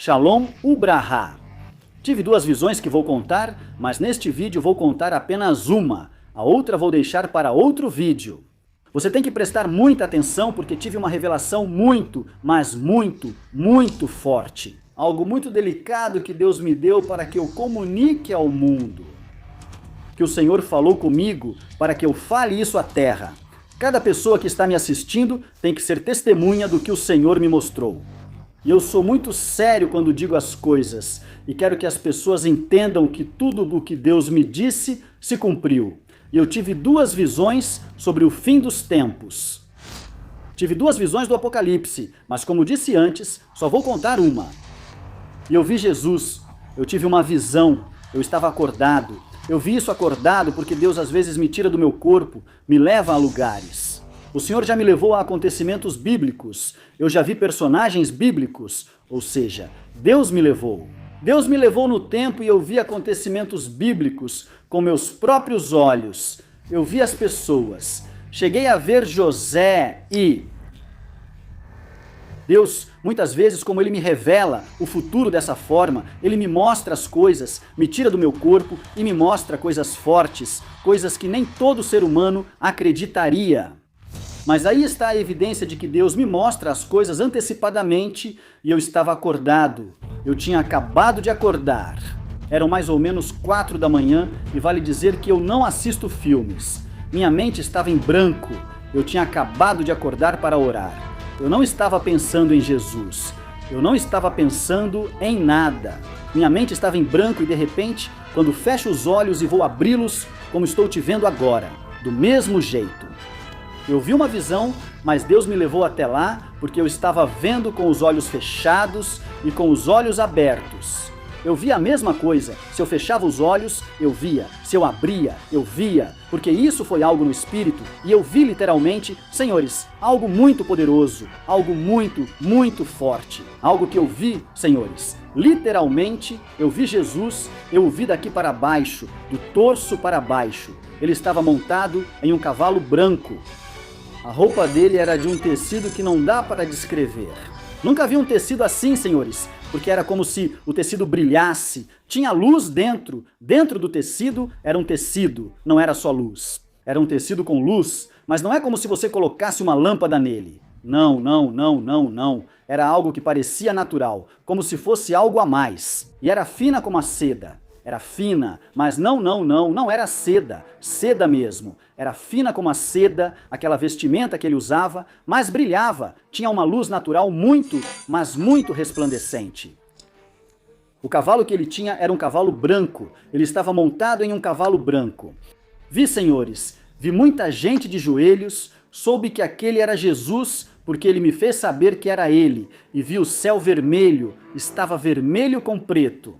Shalom Ubrahá. Tive duas visões que vou contar, mas neste vídeo vou contar apenas uma. A outra vou deixar para outro vídeo. Você tem que prestar muita atenção porque tive uma revelação muito, mas muito forte. Algo muito delicado que Deus me deu para que eu comunique ao mundo. Que o Senhor falou comigo para que eu fale isso à terra. Cada pessoa que está me assistindo tem que ser testemunha do que o Senhor me mostrou. E eu sou muito sério quando digo as coisas e quero que as pessoas entendam que tudo do que Deus me disse se cumpriu. E eu tive duas visões sobre o fim dos tempos. Tive duas visões do Apocalipse, mas como disse antes, só vou contar uma. E eu vi Jesus, eu tive uma visão, eu estava acordado. Eu vi isso acordado porque Deus às vezes me tira do meu corpo, me leva a lugares. O Senhor já me levou a acontecimentos bíblicos, eu já vi personagens bíblicos, ou seja, Deus me levou. Deus me levou no tempo e eu vi acontecimentos bíblicos com meus próprios olhos. Eu vi as pessoas. Cheguei a ver José e Deus, muitas vezes, como Ele me revela o futuro dessa forma, Ele me mostra as coisas, me tira do meu corpo e me mostra coisas fortes, coisas que nem todo ser humano acreditaria. Mas aí está a evidência de que Deus me mostra as coisas antecipadamente e eu estava acordado. Eu tinha acabado de acordar. Eram mais ou menos 4 da manhã e vale dizer que eu não assisto filmes. Minha mente estava em branco. Eu tinha acabado de acordar para orar. Eu não estava pensando em Jesus. Eu não estava pensando em nada. Minha mente estava em branco e de repente, quando fecho os olhos e vou abri-los, como estou te vendo agora, do mesmo jeito. Eu vi uma visão, mas Deus me levou até lá porque eu estava vendo com os olhos fechados e com os olhos abertos. Eu via a mesma coisa. Se eu fechava os olhos, eu via. Se eu abria, eu via. Porque isso foi algo no Espírito e eu vi literalmente, senhores, algo muito poderoso, algo muito forte. Algo que eu vi, senhores, literalmente, eu vi Jesus, eu o vi daqui para baixo, do torso para baixo. Ele estava montado em um cavalo branco. A roupa dele era de um tecido que não dá para descrever. Nunca vi um tecido assim, senhores, porque era como se o tecido brilhasse. Tinha luz dentro. Dentro do tecido era um tecido, não era só luz. Era um tecido com luz, mas não é como se você colocasse uma lâmpada nele. Não. Era algo que parecia natural, como se fosse algo a mais. E era fina como a seda. Era fina, mas não era seda, seda mesmo. Era fina como a seda, aquela vestimenta que ele usava, mas brilhava, tinha uma luz natural mas muito resplandecente. O cavalo que ele tinha era um cavalo branco, ele estava montado em um cavalo branco. Vi, senhores, vi muita gente de joelhos, soube que aquele era Jesus, porque ele me fez saber que era ele, e vi o céu vermelho, estava vermelho com preto.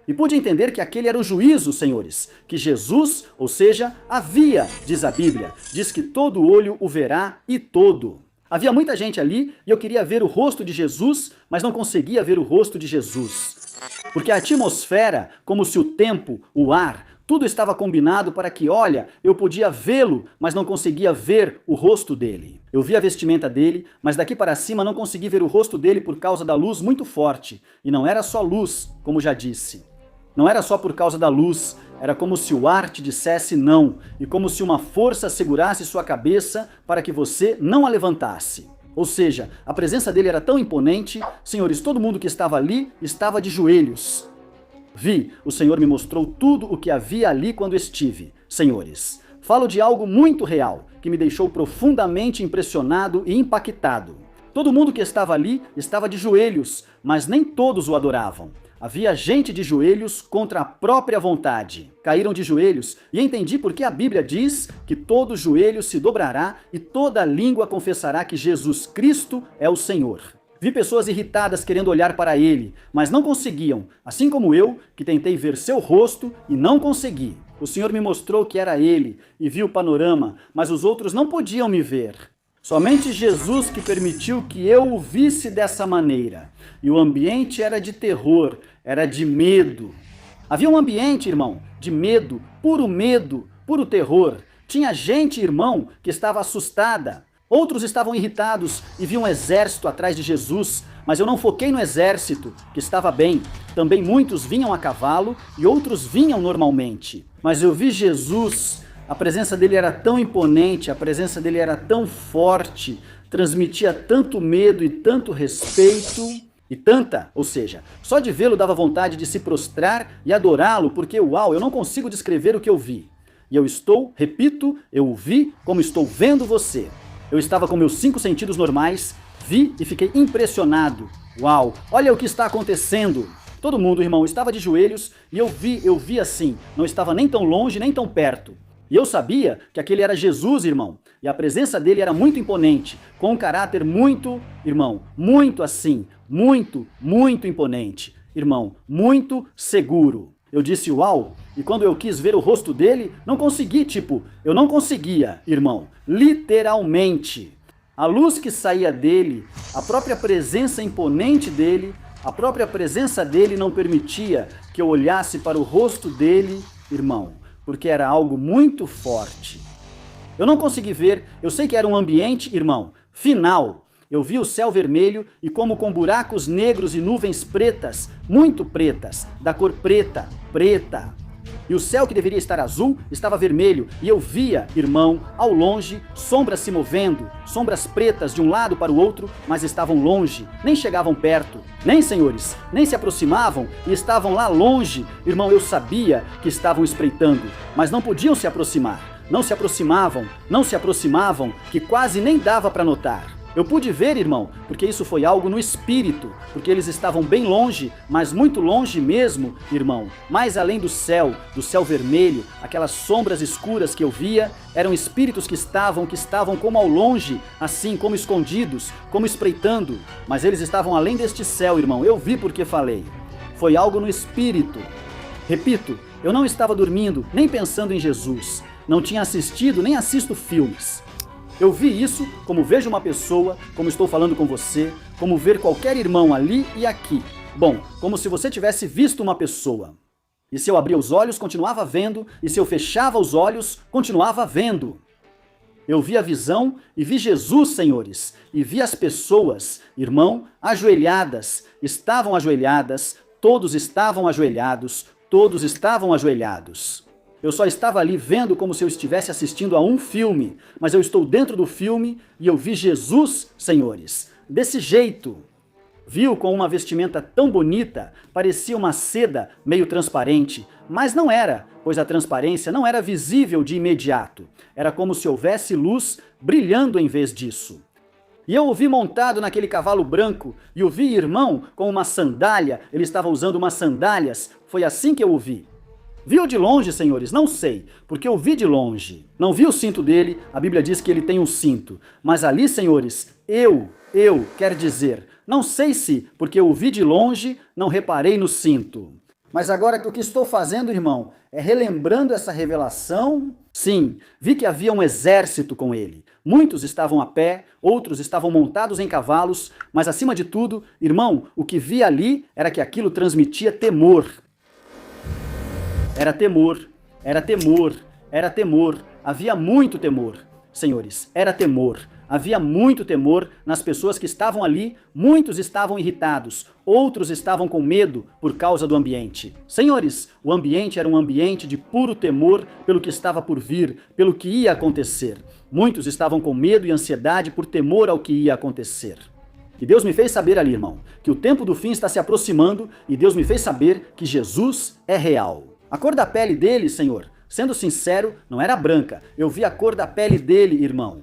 E pude entender que aquele era o juízo, senhores, que Jesus, ou seja, havia, diz a Bíblia, diz que todo olho o verá e todo. Havia muita gente ali e eu queria ver o rosto de Jesus, mas não conseguia ver o rosto de Jesus. Porque a atmosfera, como se o tempo, o ar, tudo estava combinado para que, olha, eu podia vê-lo, mas não conseguia ver o rosto dele. Eu vi a vestimenta dele, mas daqui para cima não consegui ver o rosto dele por causa da luz muito forte. E não era só luz, como já disse. Não era só por causa da luz, era como se o ar te dissesse não, e como se uma força segurasse sua cabeça para que você não a levantasse. Ou seja, a presença dele era tão imponente, senhores, todo mundo que estava ali estava de joelhos. Vi, o Senhor me mostrou tudo o que havia ali quando estive. Senhores, falo de algo muito real, que me deixou profundamente impressionado e impactado. Todo mundo que estava ali estava de joelhos, mas nem todos o adoravam. Havia gente de joelhos contra a própria vontade. Caíram de joelhos e entendi porque a Bíblia diz que todo joelho se dobrará e toda língua confessará que Jesus Cristo é o Senhor. Vi pessoas irritadas querendo olhar para ele, mas não conseguiam, assim como eu, que tentei ver seu rosto e não consegui. O Senhor me mostrou que era ele e vi o panorama, mas os outros não podiam me ver. Somente Jesus que permitiu que eu o visse dessa maneira. E o ambiente era de terror, era de medo. Havia um ambiente, irmão, de medo, puro terror. Tinha gente, irmão, que estava assustada. Outros estavam irritados e viam um exército atrás de Jesus, Mas eu não foquei no exército, que estava bem. Também muitos vinham a cavalo e outros vinham normalmente. Mas eu vi Jesus, a presença dele era tão imponente, a presença dele era tão forte, transmitia tanto medo e tanto respeito. Ou seja, só de vê-lo dava vontade de se prostrar e adorá-lo, porque uau, eu não consigo descrever o que eu vi. E eu o vi como estou vendo você. Eu estava com meus 5 sentidos normais, vi e fiquei impressionado. Uau, olha o que está acontecendo. Todo mundo, irmão, estava de joelhos e eu vi assim, não estava nem tão longe nem tão perto. E eu sabia que aquele era Jesus, irmão, e a presença dele era muito imponente, com um caráter muito, irmão, muito assim, muito imponente, irmão, muito seguro. Eu disse uau, e quando eu quis ver o rosto dele, não consegui, eu não conseguia, irmão, literalmente. A luz que saía dele, a própria presença imponente dele, a própria presença dele não permitia que eu olhasse para o rosto dele, irmão, porque era algo muito forte. Eu não consegui ver, eu sei que era um ambiente, irmão, final. Eu vi o céu vermelho e como com buracos negros e nuvens pretas, muito pretas, da cor preta. E o céu que deveria estar azul estava vermelho e eu via, irmão, ao longe, sombras se movendo, sombras pretas de um lado para o outro, mas estavam longe, nem chegavam perto, nem, senhores, nem se aproximavam e estavam lá longe. Irmão, eu sabia que estavam espreitando, mas não podiam se aproximar. Não se aproximavam, que quase nem dava para notar. Eu pude ver, irmão, porque isso foi algo no espírito, porque eles estavam bem longe, mas muito longe mesmo, irmão. Mais além do céu vermelho, aquelas sombras escuras que eu via, eram espíritos que estavam como ao longe, assim, como escondidos, como espreitando. Mas eles estavam além deste céu, irmão, eu vi porque falei. Foi algo no espírito. Repito, eu não estava dormindo, nem pensando em Jesus. Não tinha assistido, nem assisto filmes. Eu vi isso como vejo uma pessoa, como estou falando com você, como ver qualquer irmão ali e aqui. Bom, como se você tivesse visto uma pessoa. E se eu abria os olhos, continuava vendo, e se eu fechava os olhos, continuava vendo. Eu vi a visão e vi Jesus, senhores, e vi as pessoas, irmão, ajoelhadas, todos estavam ajoelhados. Eu só estava ali vendo como se eu estivesse assistindo a um filme, mas eu estou dentro do filme e eu vi Jesus, senhores, desse jeito. Viu com uma vestimenta tão bonita, parecia uma seda meio transparente, mas não era, pois a transparência não era visível de imediato. Era como se houvesse luz brilhando em vez disso. E eu o vi montado naquele cavalo branco, e o vi, irmão, com uma sandália, ele estava usando umas sandálias, foi assim que eu o vi. Viu de longe, senhores? Não sei, porque eu vi de longe. Não vi o cinto dele, a Bíblia diz que ele tem um cinto. Mas ali, senhores, quer dizer, não sei se, porque eu o vi de longe, não reparei no cinto. Mas agora o que estou fazendo, irmão, é relembrando essa revelação. Sim, vi que havia um exército com ele. Muitos estavam a pé, outros estavam montados em cavalos, mas acima de tudo, irmão, o que vi ali era que aquilo transmitia temor. Era temor, havia muito temor, senhores, havia muito temor nas pessoas que estavam ali, muitos estavam irritados, outros estavam com medo por causa do ambiente. Senhores, o ambiente era um ambiente de puro temor pelo que estava por vir, pelo que ia acontecer. Muitos estavam com medo e ansiedade por temor ao que ia acontecer. E Deus me fez saber ali, irmão, que o tempo do fim está se aproximando e Deus me fez saber que Jesus é real. A cor da pele dele, Senhor, sendo sincero, não era branca. Eu vi a cor da pele dele, irmão.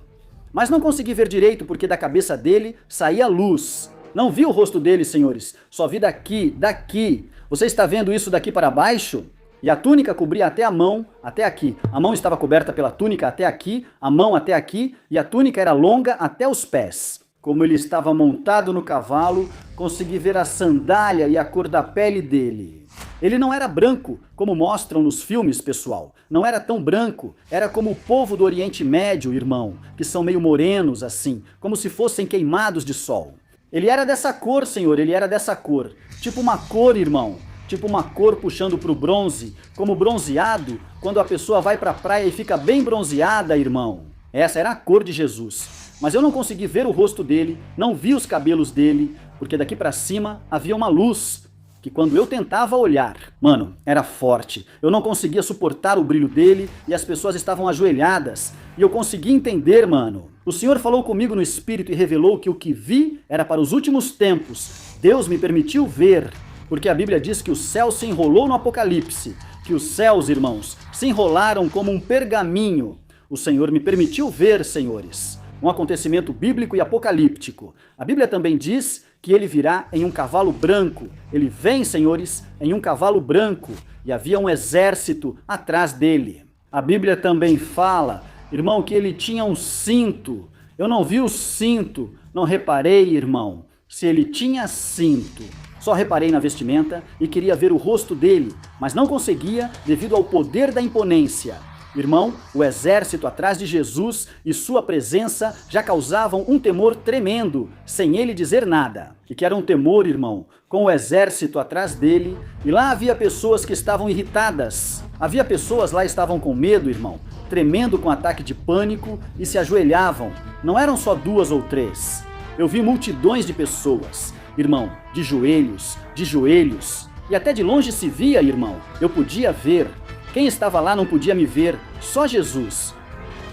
Mas não consegui ver direito porque da cabeça dele saía luz. Não vi o rosto dele, senhores. Só vi daqui. Você está vendo isso daqui para baixo? E a túnica cobria até a mão, até aqui. A mão estava coberta pela túnica até aqui, a mão até aqui, e a túnica era longa até os pés. Como ele estava montado no cavalo, consegui ver a sandália e a cor da pele dele. Ele não era branco, como mostram nos filmes, pessoal. Não era tão branco. Era como o povo do Oriente Médio, irmão, que são meio morenos assim, como se fossem queimados de sol. Ele era dessa cor, Senhor, ele era dessa cor. Tipo uma cor, irmão. Tipo uma cor puxando pro bronze, como bronzeado, quando a pessoa vai pra praia e fica bem bronzeada, irmão. Essa era a cor de Jesus. mas eu não consegui ver o rosto dele, não vi os cabelos dele, porque daqui pra cima havia uma luz, que quando eu tentava olhar, mano, era forte. Eu não conseguia suportar o brilho dele e as pessoas estavam ajoelhadas. E eu consegui entender, mano. O Senhor falou comigo no Espírito e revelou que o que vi era para os últimos tempos. Deus me permitiu ver, porque a Bíblia diz que o céu se enrolou no Apocalipse, que os céus, irmãos, se enrolaram como um pergaminho. O Senhor me permitiu ver, senhores, um acontecimento bíblico e apocalíptico. A Bíblia também diz que ele virá em um cavalo branco. Ele vem, senhores, em um cavalo branco, e havia um exército atrás dele. A Bíblia também fala, irmão, que ele tinha um cinto. Eu não vi o cinto, não reparei, irmão, se ele tinha cinto. Só reparei na vestimenta e queria ver o rosto dele, mas não conseguia devido ao poder da imponência. Irmão, o exército atrás de Jesus e sua presença já causavam um temor tremendo, sem ele dizer nada. E que era um temor, irmão, com o exército atrás dele, e lá havia pessoas que estavam irritadas. Havia pessoas lá que estavam com medo, irmão, tremendo com ataque de pânico e se ajoelhavam. Não eram só 2 ou 3. Eu vi multidões de pessoas, irmão, de joelhos, e até de longe se via, irmão. Eu podia ver. Quem estava lá não podia me ver, só Jesus.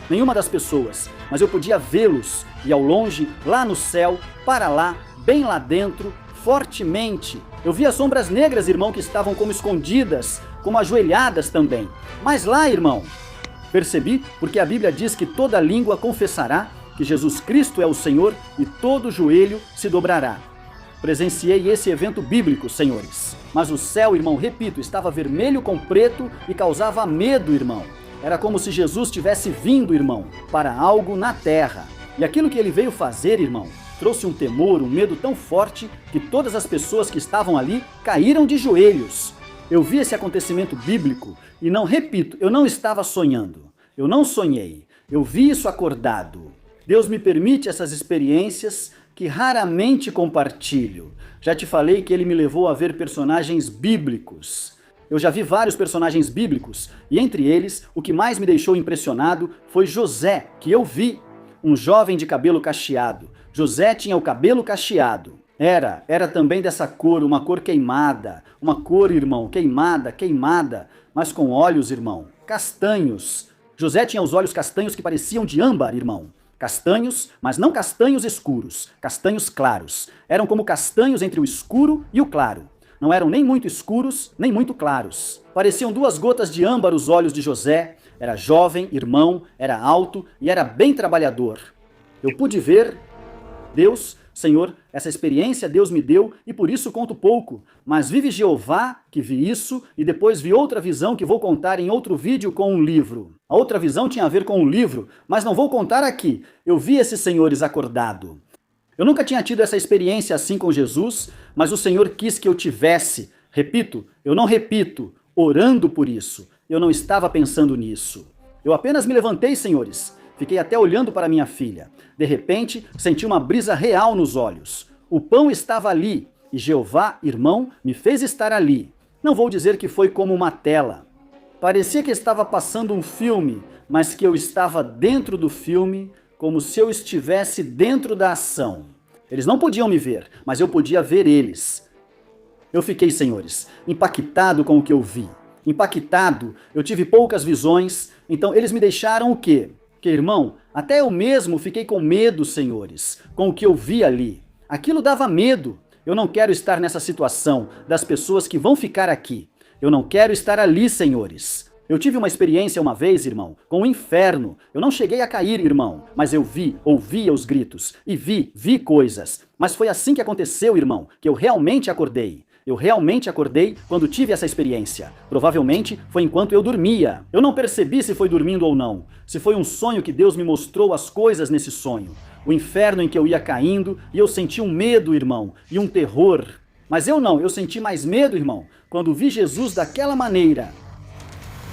Nenhuma das pessoas, mas eu podia vê-los, e ao longe, lá no céu, para lá, bem lá dentro, fortemente. Eu via sombras negras, irmão, que estavam como escondidas, como ajoelhadas também. Mas lá, irmão, percebi, porque a Bíblia diz que toda língua confessará que Jesus Cristo é o Senhor e todo joelho se dobrará. Presenciei esse evento bíblico, senhores. Mas o céu, irmão, repito, estava vermelho com preto e causava medo, irmão. Era como se Jesus tivesse vindo, irmão, para algo na terra. E aquilo que ele veio fazer, irmão, trouxe um temor, um medo tão forte que todas as pessoas que estavam ali caíram de joelhos. Eu vi esse acontecimento bíblico e não, repito, eu não estava sonhando. Eu não sonhei. Eu vi isso acordado. Deus me permite essas experiências que raramente compartilho. Já te falei que ele me levou a ver personagens bíblicos. Eu já vi vários personagens bíblicos, e entre eles, o que mais me deixou impressionado foi José, que eu vi, um jovem de cabelo cacheado. José tinha o cabelo cacheado. Era também dessa cor, uma cor queimada, uma cor, irmão, queimada, mas com olhos, irmão, castanhos. José tinha os olhos castanhos que pareciam de âmbar, irmão. Castanhos, mas não castanhos escuros, castanhos claros. Eram como castanhos entre o escuro e o claro. Não eram nem muito escuros, nem muito claros. Pareciam 2 gotas de âmbar os olhos de José. Era jovem, irmão, era alto e era bem trabalhador. Eu pude ver Deus, Senhor, essa experiência Deus me deu e por isso conto pouco. Mas vive Jeová que vi isso e depois vi outra visão que vou contar em outro vídeo com um livro. A outra visão tinha a ver com um livro, mas não vou contar aqui. Eu vi esses senhores acordado. Eu nunca tinha tido essa experiência assim com Jesus, mas o Senhor quis que eu tivesse. Repito, eu não repito, orando por isso. Eu não estava pensando nisso. Eu apenas me levantei, senhores. Fiquei até olhando para minha filha. De repente, senti uma brisa real nos olhos. O pão estava ali, e Jeová, irmão, me fez estar ali. Não vou dizer que foi como uma tela. Parecia que estava passando um filme, mas que eu estava dentro do filme, como se eu estivesse dentro da ação. Eles não podiam me ver, mas eu podia ver eles. Eu fiquei, senhores, impactado com o que eu vi. Impactado, eu tive poucas visões, então eles me deixaram o quê? Que, irmão, até eu mesmo fiquei com medo, senhores, com o que eu vi ali. Aquilo dava medo. Eu não quero estar nessa situação das pessoas que vão ficar aqui. Eu não quero estar ali, senhores. Eu tive uma experiência uma vez, irmão, com o inferno. Eu não cheguei a cair, irmão, mas eu ouvia os gritos e vi coisas. Mas foi assim que aconteceu, irmão, que eu realmente acordei. Eu realmente acordei quando tive essa experiência. Provavelmente foi enquanto eu dormia. Eu não percebi se foi dormindo ou não. Se foi um sonho que Deus me mostrou as coisas nesse sonho. O inferno em que eu ia caindo e eu senti um medo, irmão, e um terror. Mas eu senti mais medo, irmão, quando vi Jesus daquela maneira.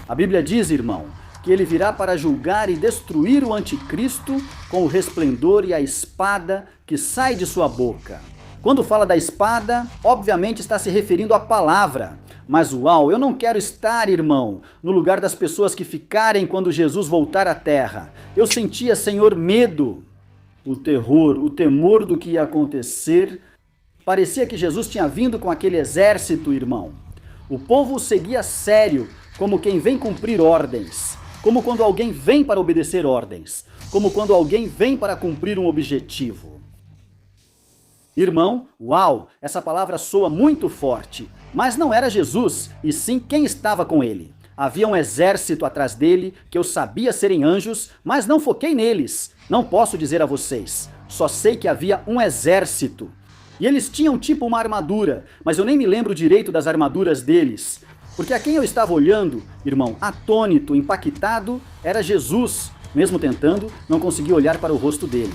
A Bíblia diz, irmão, que ele virá para julgar e destruir o anticristo com o resplendor e a espada que sai de sua boca. Quando fala da espada, obviamente está se referindo à palavra. Mas uau, eu não quero estar, irmão, no lugar das pessoas que ficarem quando Jesus voltar à terra. Eu sentia, Senhor, medo. o terror, o temor do que ia acontecer. Parecia que Jesus tinha vindo com aquele exército, irmão. O povo o seguia sério, como quem vem cumprir ordens, como quando alguém vem para obedecer ordens, como quando alguém vem para cumprir um objetivo. Irmão, uau, essa palavra soa muito forte, mas não era Jesus, e sim quem estava com ele. Havia um exército atrás dele, que eu sabia serem anjos, mas não foquei neles. Não posso dizer a vocês, só sei que havia um exército. E eles tinham tipo uma armadura, mas eu nem me lembro direito das armaduras deles. Porque a quem eu estava olhando, irmão, atônito, impactado, era Jesus. Mesmo tentando, não consegui olhar para o rosto dele.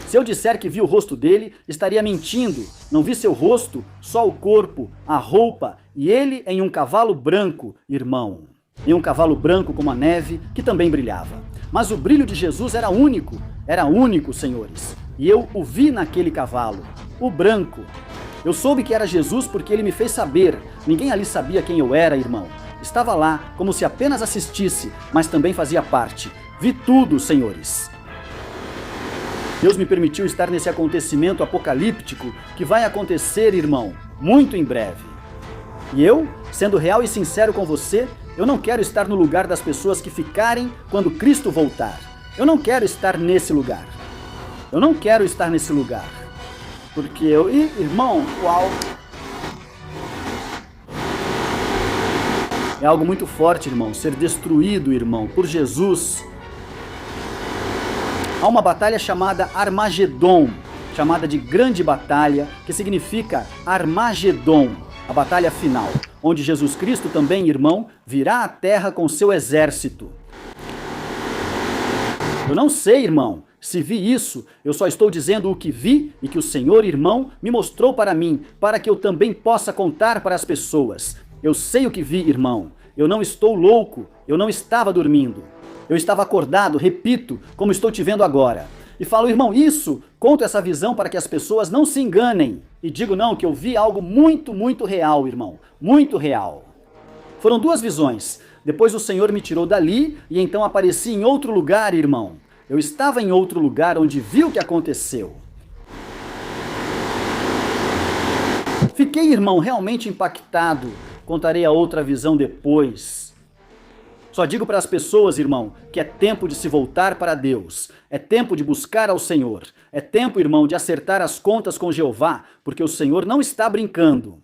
Se eu disser que vi o rosto dele, estaria mentindo. Não vi seu rosto, só o corpo, a roupa, e ele em um cavalo branco, irmão. Em um cavalo branco como a neve, que também brilhava. Mas o brilho de Jesus era único, senhores. E eu o vi naquele cavalo, o branco. Eu soube que era Jesus porque ele me fez saber. Ninguém ali sabia quem eu era, irmão. Estava lá, como se apenas assistisse, mas também fazia parte. Vi tudo, senhores. Deus me permitiu estar nesse acontecimento apocalíptico que vai acontecer, irmão, muito em breve. E eu, sendo real e sincero com você, eu não quero estar no lugar das pessoas que ficarem quando Cristo voltar. Eu não quero estar nesse lugar. Eu não quero estar nesse lugar. Porque irmão, uau. É algo muito forte, irmão, ser destruído, irmão, por Jesus. Há uma batalha chamada Armagedon, chamada de Grande Batalha, que significa Armagedon, a batalha final, onde Jesus Cristo também, irmão, virá à terra com seu exército. Eu não sei, irmão, se vi isso, eu só estou dizendo o que vi e que o Senhor, irmão, me mostrou para mim, para que eu também possa contar para as pessoas. Eu sei o que vi, irmão. Eu não estou louco, eu não estava dormindo. Eu estava acordado, repito, como estou te vendo agora. E falo, irmão, conto essa visão para que as pessoas não se enganem. E digo não, que eu vi algo muito, muito real, irmão. Muito real. Foram duas visões. Depois o Senhor me tirou dali e então apareci em outro lugar, irmão. Eu estava em outro lugar onde vi o que aconteceu. Fiquei, irmão, realmente impactado. Contarei a outra visão depois. Só digo para as pessoas, irmão, que é tempo de se voltar para Deus. É tempo de buscar ao Senhor. É tempo, irmão, de acertar as contas com Jeová, porque o Senhor não está brincando.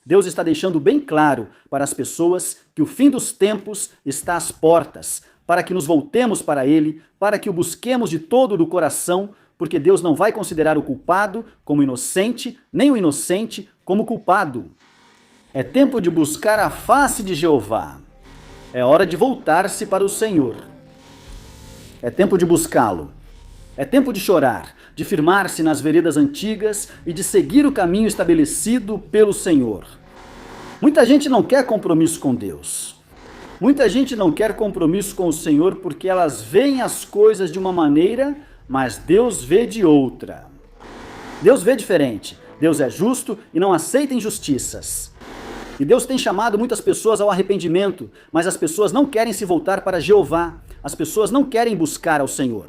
Deus está deixando bem claro para as pessoas que o fim dos tempos está às portas, para que nos voltemos para Ele, para que o busquemos de todo o coração, porque Deus não vai considerar o culpado como inocente, nem o inocente como culpado. É tempo de buscar a face de Jeová. É hora de voltar-se para o Senhor. É tempo de buscá-lo. É tempo de chorar, de firmar-se nas veredas antigas e de seguir o caminho estabelecido pelo Senhor. Muita gente não quer compromisso com Deus. Muita gente não quer compromisso com o Senhor porque elas veem as coisas de uma maneira, mas Deus vê de outra. Deus vê diferente. Deus é justo e não aceita injustiças. E Deus tem chamado muitas pessoas ao arrependimento, mas as pessoas não querem se voltar para Jeová. As pessoas não querem buscar ao Senhor.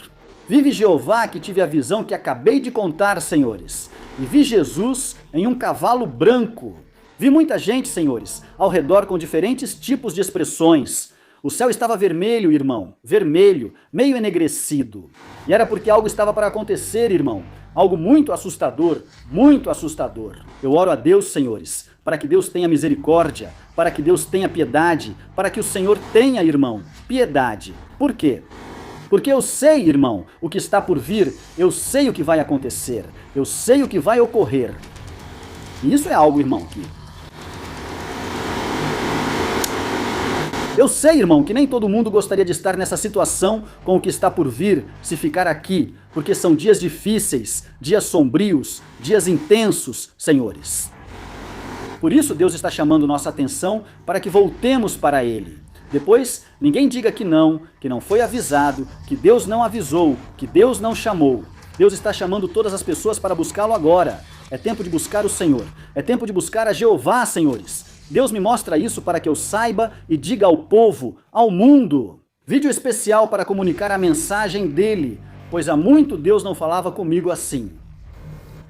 Vive Jeová, que tive a visão que acabei de contar, senhores. E vi Jesus em um cavalo branco. Vi muita gente, senhores, ao redor com diferentes tipos de expressões. O céu estava vermelho, irmão, vermelho, meio enegrecido. E era porque algo estava para acontecer, irmão. Algo muito assustador, muito assustador. Eu oro a Deus, senhores, para que Deus tenha misericórdia, para que Deus tenha piedade, para que o Senhor tenha, irmão, piedade. Por quê? Porque eu sei, irmão, o que está por vir, eu sei o que vai acontecer, eu sei o que vai ocorrer. E isso é algo, irmão, que... Eu sei, irmão, que nem todo mundo gostaria de estar nessa situação com o que está por vir, se ficar aqui, porque são dias difíceis, dias sombrios, dias intensos, senhores. Por isso Deus está chamando nossa atenção para que voltemos para Ele. Depois, ninguém diga que não foi avisado, que Deus não avisou, que Deus não chamou. Deus está chamando todas as pessoas para buscá-lo agora. É tempo de buscar o Senhor. É tempo de buscar a Jeová, senhores. Deus me mostra isso para que eu saiba e diga ao povo, ao mundo. Vídeo especial para comunicar a mensagem dele. pois há muito Deus não falava comigo assim.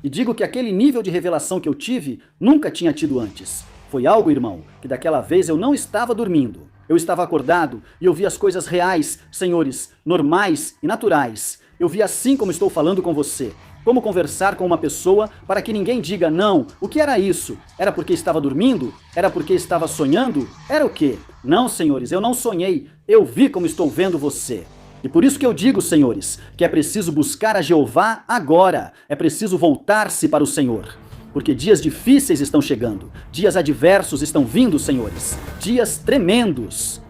E digo que aquele nível de revelação que eu tive, nunca tinha tido antes. Foi algo, irmão, que daquela vez eu não estava dormindo. Eu estava acordado e eu vi as coisas reais, senhores, normais e naturais. Eu vi assim como estou falando com você. Como conversar com uma pessoa para que ninguém diga não. O que era isso? Era porque estava dormindo? Era porque estava sonhando? Era o quê? Não, senhores, eu não sonhei. Eu vi como estou vendo você. E por isso que eu digo, senhores, que é preciso buscar a Jeová agora. É preciso voltar-se para o Senhor. Porque dias difíceis estão chegando. Dias adversos estão vindo, senhores. Dias tremendos.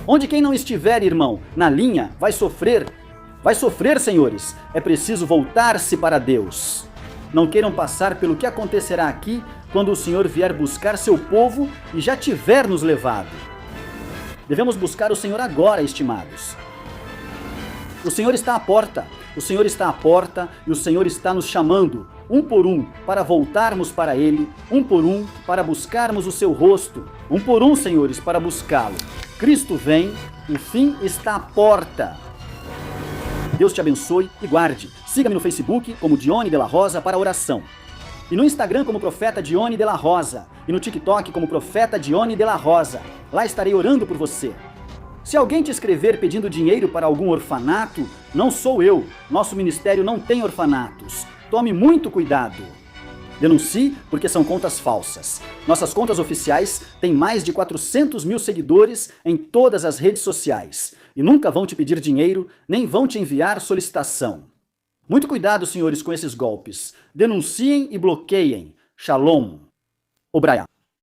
Onde quem não estiver, irmão, na linha, vai sofrer. Vai sofrer, senhores. É preciso voltar-se para Deus. Não queiram passar pelo que acontecerá aqui quando o Senhor vier buscar seu povo e já tiver nos levado. Devemos buscar o Senhor agora, estimados. O Senhor está à porta, o Senhor está à porta e o Senhor está nos chamando, um por um, para voltarmos para Ele, um por um, para buscarmos o seu rosto, um por um, senhores, para buscá-lo. Cristo vem, o fim está à porta. Deus te abençoe e guarde. Siga-me no Facebook como Dione de la Rosa para oração. E no Instagram como Profeta Dione de la Rosa. E no TikTok como Profeta Dione de la Rosa. Lá estarei orando por você. Se alguém te escrever pedindo dinheiro para algum orfanato, não sou eu. Nosso ministério não tem orfanatos. Tome muito cuidado. Denuncie porque são contas falsas. Nossas contas oficiais têm mais de 400 mil seguidores em todas as redes sociais. E nunca vão te pedir dinheiro, nem vão te enviar solicitação. Muito cuidado, senhores, com esses golpes. Denunciem e bloqueiem. Shalom. Obraya.